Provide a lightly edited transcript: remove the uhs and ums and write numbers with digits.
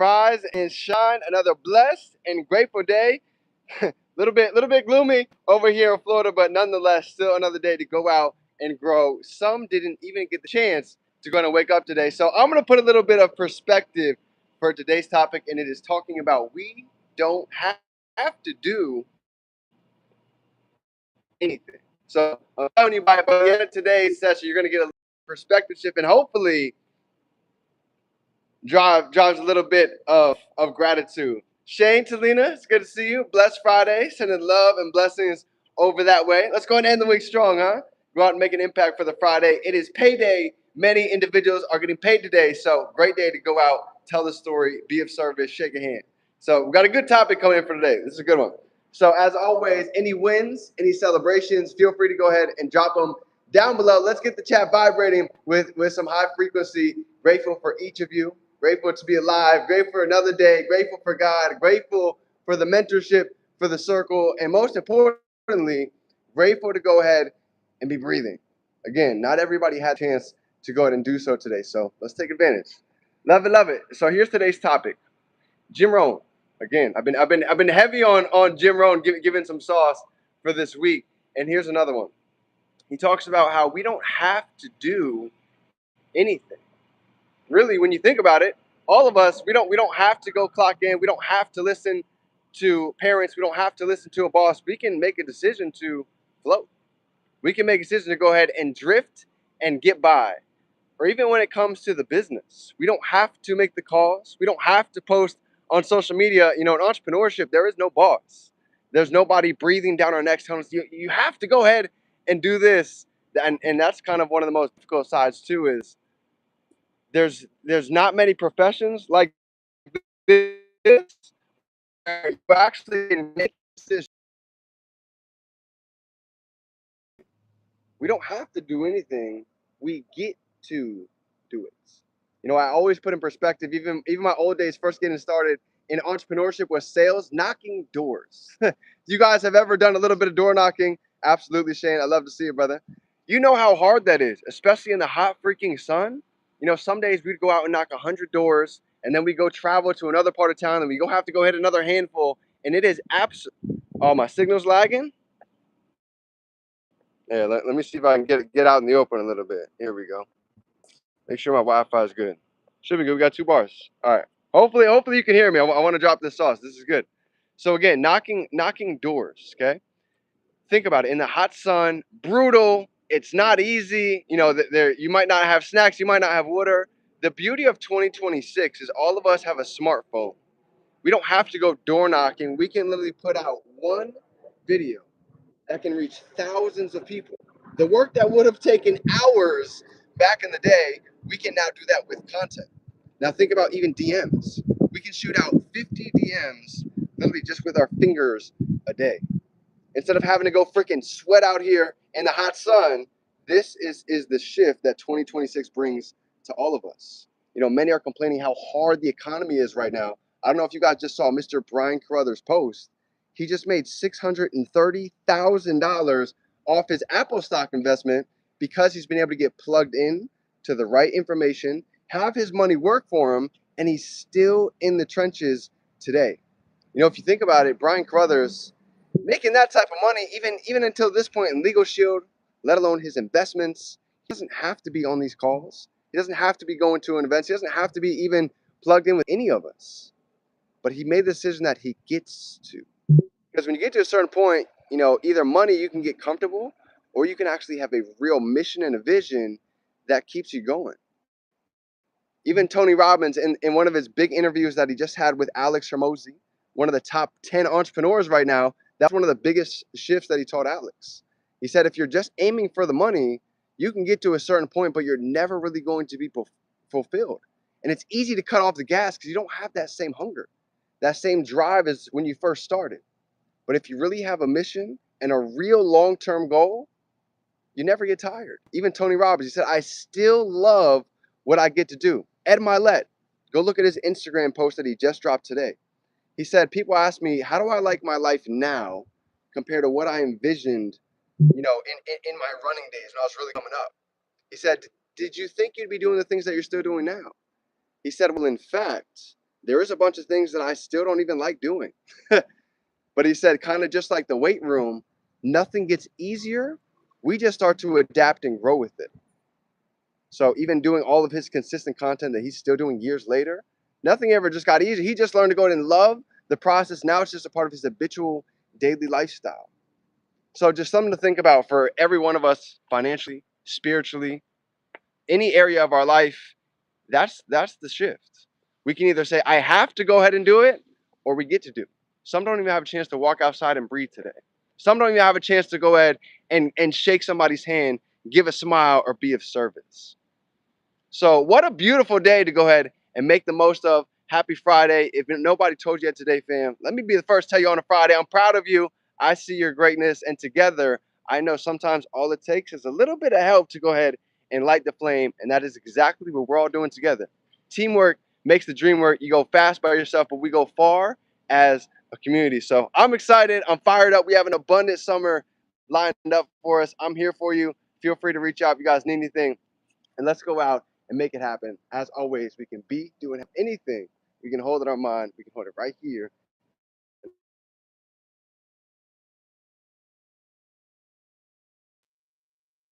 rise and shine. Another blessed and grateful day. little bit gloomy over here in Florida, but nonetheless, still another day to go out and grow. Some didn't even get the chance to go and wake up today. So I'm gonna put a little bit of perspective for today's topic, and it is talking about we don't have to do anything. So I'm telling you, by the end of today's session, you're gonna get a perspective shift, and hopefully drives a little bit of gratitude. Shane, Talina, it's good to see you. Blessed Friday, sending love and blessings over that way. Let's go ahead and end the week strong, huh? Go out and make an impact for the Friday. It is payday. Many individuals are getting paid today, so great day to go out, tell the story, be of service, shake a hand. So we've got a good topic coming in for today. This is a good one. So as always, any wins, any celebrations, feel free to go ahead and drop them down below. Let's get the chat vibrating with some high frequency. Grateful for each of you. Grateful to be alive, grateful for another day, grateful for God, grateful for the mentorship, for the circle, and most importantly, grateful to go ahead and be breathing. Again, not everybody had a chance to go ahead and do so today, so let's take advantage. Love it, love it. So here's today's topic: Jim Rohn. Again, I've been heavy on Jim Rohn, giving some sauce for this week, and here's another one. He talks about how we don't have to do anything. Really, when you think about it, all of us, we don't have to go clock in. We don't have to listen to parents. We don't have to listen to a boss. We can make a decision to float. We can make a decision to go ahead and drift and get by. Or even when it comes to the business, we don't have to make the calls. We don't have to post on social media. You know, in entrepreneurship, there is no boss. There's nobody breathing down our necks telling us you have to go ahead and do this. And that's kind of one of the most difficult sides too, is there's not many professions like this where you actually can make decisions. We don't have to do anything. We get to do it. You know, I always put in perspective, even my old days first getting started in entrepreneurship was sales, knocking doors. You guys have ever done a little bit of door knocking? Absolutely, Shane. I love to see it, brother. You know how hard that is, especially in the hot freaking sun. You know, some days we'd go out and knock 100 doors, and then we go travel to another part of town, and we go have to go hit another handful, and it is Oh, my signal's lagging. Yeah, let me see if I can get out in the open a little bit. Here we go. Make sure my Wi-Fi is good. Should be good. We got 2 bars. All right. Hopefully you can hear me. I want to drop this sauce. This is good. So again, knocking doors. Okay. Think about it. In the hot sun, brutal. It's not easy. You know, there you might not have snacks. You might not have water. The beauty of 2026 is all of us have a smartphone. We don't have to go door knocking. We can literally put out one video that can reach thousands of people. The work that would have taken hours back in the day, we can now do that with content. Now think about even DMs. We can shoot out 50 DMs literally just with our fingers a day. Instead of having to go freaking sweat out here in the hot sun, this is the shift that 2026 brings to all of us. You know, many are complaining how hard the economy is right now. I don't know if you guys just saw Mr. Brian Carruthers' post. He just made $630,000 off his Apple stock investment because he's been able to get plugged in to the right information, have his money work for him, and he's still in the trenches today. You know, if you think about it, Brian Carruthers making that type of money, even until this point in Legal Shield, let alone his investments, he doesn't have to be on these calls. He doesn't have to be going to an event. He doesn't have to be even plugged in with any of us. But he made the decision that he gets to. Because when you get to a certain point, you know, either money you can get comfortable, or you can actually have a real mission and a vision that keeps you going. Even Tony Robbins, in one of his big interviews that he just had with Alex Hormozi, one of the top 10 entrepreneurs right now, that's one of the biggest shifts that he taught Alex. He said, if you're just aiming for the money, you can get to a certain point, but you're never really going to be fulfilled. And it's easy to cut off the gas because you don't have that same hunger, that same drive as when you first started. But if you really have a mission and a real long-term goal, you never get tired. Even Tony Robbins, he said, I still love what I get to do. Ed Milet, go look at his Instagram post that he just dropped today. He said, people ask me, how do I like my life now compared to what I envisioned, you know, in my running days when I was really coming up? He said, did you think you'd be doing the things that you're still doing now? He said, well, in fact, there is a bunch of things that I still don't even like doing. But he said, kind of just like the weight room, nothing gets easier. We just start to adapt and grow with it. So even doing all of his consistent content that he's still doing years later, nothing ever just got easy. He just learned to go ahead and love the process. Now it's just a part of his habitual daily lifestyle. So just something to think about for every one of us, financially, spiritually, any area of our life. That's the shift. We can either say, I have to go ahead and do it, or we get to do it. Some don't even have a chance to walk outside and breathe today. Some don't even have a chance to go ahead and shake somebody's hand, give a smile, or be of service. So what a beautiful day to go ahead and make the most of. Happy Friday. If nobody told you yet today, fam, let me be the first to tell you on a Friday, I'm proud of you. I see your greatness. And together, I know sometimes all it takes is a little bit of help to go ahead and light the flame. And that is exactly what we're all doing together. Teamwork makes the dream work. You go fast by yourself, but we go far as a community. So I'm excited. I'm fired up. We have an abundant summer lined up for us. I'm here for you. Feel free to reach out if you guys need anything. And let's go out and make it happen. As always, we can be doing anything. We can hold it in our mind. We can hold it right here